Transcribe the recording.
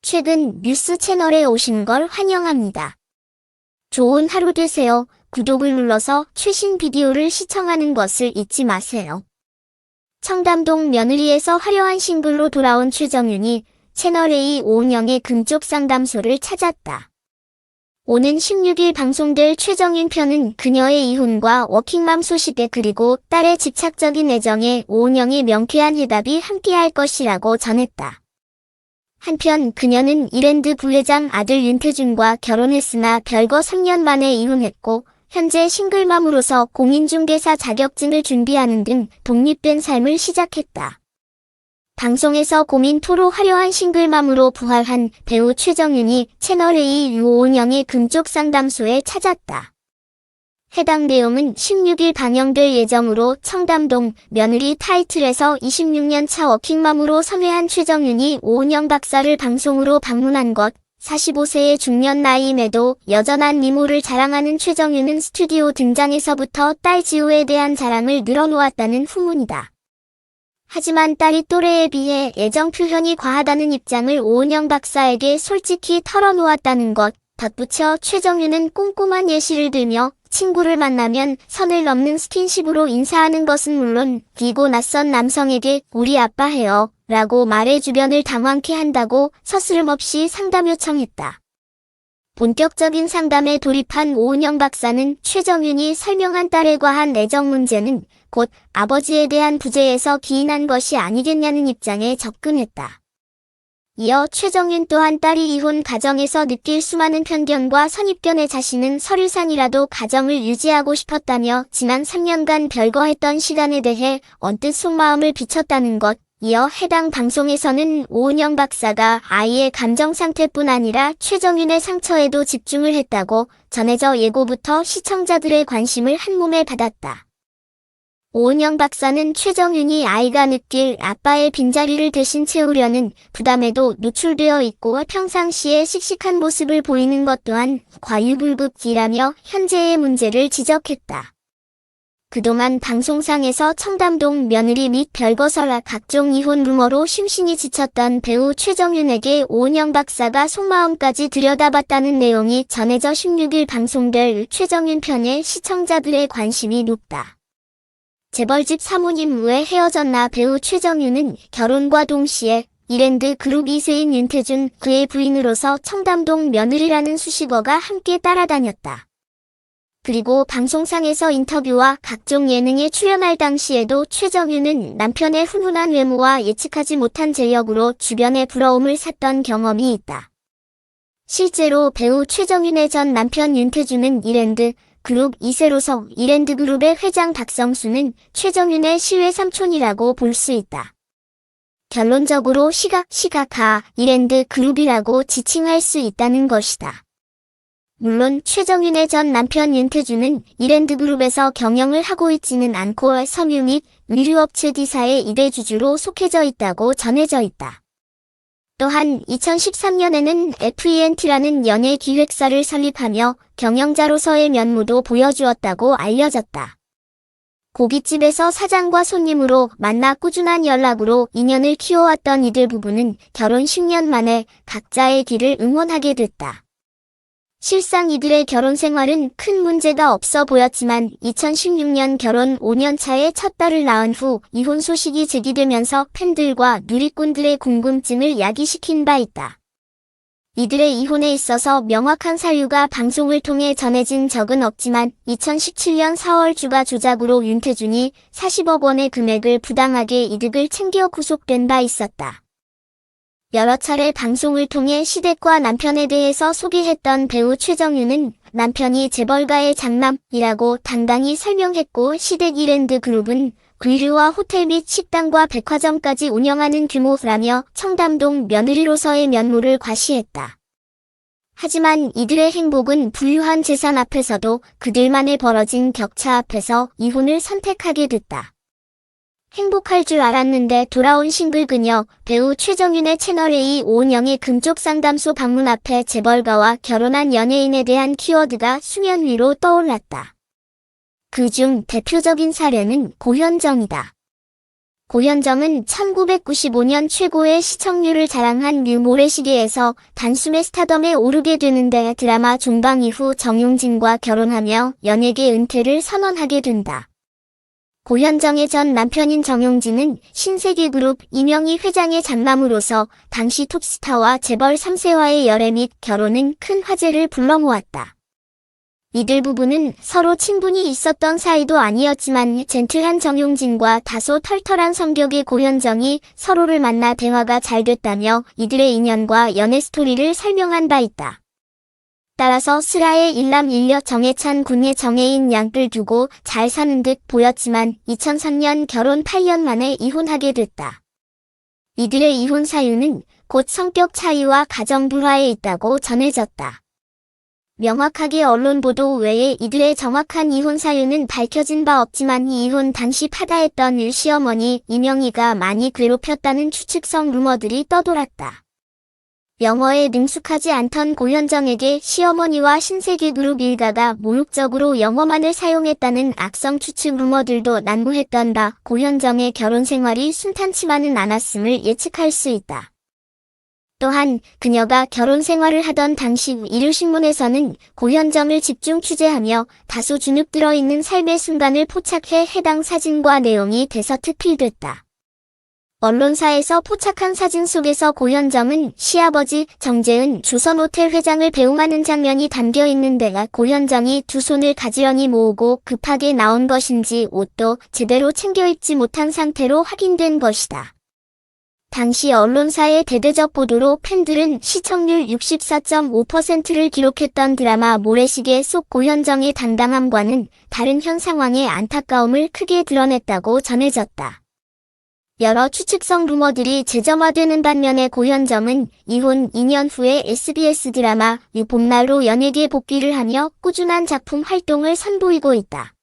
최근 뉴스 채널에 오신 걸 환영합니다. 좋은 하루 되세요. 구독을 눌러서 최신 비디오를 시청하는 것을 잊지 마세요. 청담동 며느리에서 화려한 싱글로 돌아온 최정윤이 채널A 오은영의 금쪽 상담소를 찾았다. 오는 16일 방송될 최정윤 편은 그녀의 이혼과 워킹맘 소식에 그리고 딸의 집착적인 애정에 오은영의 명쾌한 해답이 함께할 것이라고 전했다. 한편 그녀는 이랜드 부회장 아들 윤태준과 결혼했으나 별거 3년 만에 이혼했고 현재 싱글맘으로서 공인중개사 자격증을 준비하는 등 독립된 삶을 시작했다. 방송에서 고민 토로 화려한 싱글맘으로 부활한 배우 최정윤이 채널A 오은영의 금쪽 상담소에 찾았다. 해당 내용은 16일 방영될 예정으로 청담동 며느리 타이틀에서 26년 차 워킹맘으로 선회한 최정윤이 오은영 박사를 방송으로 방문한 것, 45세의 중년 나이임에도 여전한 미모를 자랑하는 최정윤은 스튜디오 등장에서부터 딸 지우에 대한 자랑을 늘어놓았다는 후문이다. 하지만 딸이 또래에 비해 애정 표현이 과하다는 입장을 오은영 박사에게 솔직히 털어놓았다는 것, 덧붙여 최정윤은 꼼꼼한 예시를 들며 친구를 만나면 선을 넘는 스킨십으로 인사하는 것은 물론 비고 낯선 남성에게 우리 아빠 해요 라고 말해 주변을 당황케 한다고 서스름없이 상담 요청했다. 본격적인 상담에 돌입한 오은영 박사는 최정윤이 설명한 딸에 과한 애정 문제는 곧 아버지에 대한 부재에서 기인한 것이 아니겠냐는 입장에 접근했다. 이어 최정윤 또한 딸이 이혼 가정에서 느낄 수많은 편견과 선입견에 자신은 서류상이라도 가정을 유지하고 싶었다며 지난 3년간 별거했던 시간에 대해 언뜻 속마음을 비쳤다는 것, 이어 해당 방송에서는 오은영 박사가 아이의 감정 상태뿐 아니라 최정윤의 상처에도 집중을 했다고 전해져 예고부터 시청자들의 관심을 한몸에 받았다. 오은영 박사는 최정윤이 아이가 느낄 아빠의 빈자리를 대신 채우려는 부담에도 노출되어 있고 평상시에 씩씩한 모습을 보이는 것 또한 과유불급이라며 현재의 문제를 지적했다. 그동안 방송상에서 청담동 며느리 및 별거설화 각종 이혼 루머로 심신이 지쳤던 배우 최정윤에게 오은영 박사가 속마음까지 들여다봤다는 내용이 전해져 16일 방송될 최정윤 편에 시청자들의 관심이 높다. 재벌집 사모님 왜 헤어졌나 배우 최정윤은 결혼과 동시에 이랜드 그룹 2세인 윤태준 그의 부인으로서 청담동 며느리라는 수식어가 함께 따라다녔다. 그리고 방송상에서 인터뷰와 각종 예능에 출연할 당시에도 최정윤은 남편의 훈훈한 외모와 예측하지 못한 재력으로 주변의 부러움을 샀던 경험이 있다. 실제로 배우 최정윤의 전 남편 윤태준은 이랜드 그룹 2세로서 이랜드 그룹의 회장 박성수는 최정윤의 실외 삼촌이라고 볼 수 있다. 결론적으로 시각화 이랜드 그룹이라고 지칭할 수 있다는 것이다. 물론 최정윤의 전 남편 윤태준은 이랜드 그룹에서 경영을 하고 있지는 않고 섬유 및 의류업체 D사의 2대 주주로 속해져 있다고 전해져 있다. 또한 2013년에는 FENT라는 연예 기획사를 설립하며 경영자로서의 면모도 보여주었다고 알려졌다. 고깃집에서 사장과 손님으로 만나 꾸준한 연락으로 인연을 키워왔던 이들 부부는 결혼 10년 만에 각자의 길을 응원하게 됐다. 실상 이들의 결혼 생활은 큰 문제가 없어 보였지만 2016년 결혼 5년 차에 첫 딸을 낳은 후 이혼 소식이 제기되면서 팬들과 누리꾼들의 궁금증을 야기시킨 바 있다. 이들의 이혼에 있어서 명확한 사유가 방송을 통해 전해진 적은 없지만 2017년 4월 주가 조작으로 윤태준이 40억 원의 금액을 부당하게 이득을 챙겨 구속된 바 있었다. 여러 차례 방송을 통해 시댁과 남편에 대해서 소개했던 배우 최정윤은 남편이 재벌가의 장남이라고 당당히 설명했고 시댁 이랜드 그룹은 의류와 호텔 및 식당과 백화점까지 운영하는 규모라며 청담동 며느리로서의 면모를 과시했다. 하지만 이들의 행복은 부유한 재산 앞에서도 그들만의 벌어진 격차 앞에서 이혼을 선택하게 됐다. 행복할 줄 알았는데 돌아온 싱글 그녀, 배우 최정윤의 채널A 오은영의 금쪽 상담소 방문 앞에 재벌가와 결혼한 연예인에 대한 키워드가 수면 위로 떠올랐다. 그중 대표적인 사례는 고현정이다. 고현정은 1995년 최고의 시청률을 자랑한 뉴 모래시계에서 단숨에 스타덤에 오르게 되는데 드라마 종방 이후 정용진과 결혼하며 연예계 은퇴를 선언하게 된다. 고현정의 전 남편인 정용진은 신세계그룹 이명희 회장의 장남으로서 당시 톱스타와 재벌 3세와의 열애 및 결혼은 큰 화제를 불러모았다. 이들 부부는 서로 친분이 있었던 사이도 아니었지만 젠틀한 정용진과 다소 털털한 성격의 고현정이 서로를 만나 대화가 잘 됐다며 이들의 인연과 연애 스토리를 설명한 바 있다. 따라서 슬하의 일남 일녀 정해찬 군의 정해인 양을 두고 잘 사는 듯 보였지만 2003년 결혼 8년 만에 이혼하게 됐다. 이들의 이혼 사유는 곧 성격 차이와 가정 불화에 있다고 전해졌다. 명확하게 언론 보도 외에 이들의 정확한 이혼 사유는 밝혀진 바 없지만 이 이혼 당시 파다했던 시어머니 이명희가 많이 괴롭혔다는 추측성 루머들이 떠돌았다. 영어에 능숙하지 않던 고현정에게 시어머니와 신세계그룹 일가가 모욕적으로 영어만을 사용했다는 악성 추측 루머들도 난무했던 바 고현정의 결혼 생활이 순탄치만은 않았음을 예측할 수 있다. 또한 그녀가 결혼 생활을 하던 당시 일요신문에서는 고현정을 집중 취재하며 다소 주눅 들어있는 삶의 순간을 포착해 해당 사진과 내용이 대서특필됐다. 언론사에서 포착한 사진 속에서 고현정은 시아버지 정재은 조선호텔 회장을 배웅하는 장면이 담겨 있는데가 고현정이 두 손을 가지런히 모으고 급하게 나온 것인지 옷도 제대로 챙겨 입지 못한 상태로 확인된 것이다. 당시 언론사의 대대적 보도로 팬들은 시청률 64.5%를 기록했던 드라마 모래시계 속 고현정의 당당함과는 다른 현 상황의 안타까움을 크게 드러냈다고 전해졌다. 여러 추측성 루머들이 재점화되는 반면에 고현정은 이혼 2년 후에 SBS 드라마 봄날로 연예계 복귀를 하며 꾸준한 작품 활동을 선보이고 있다.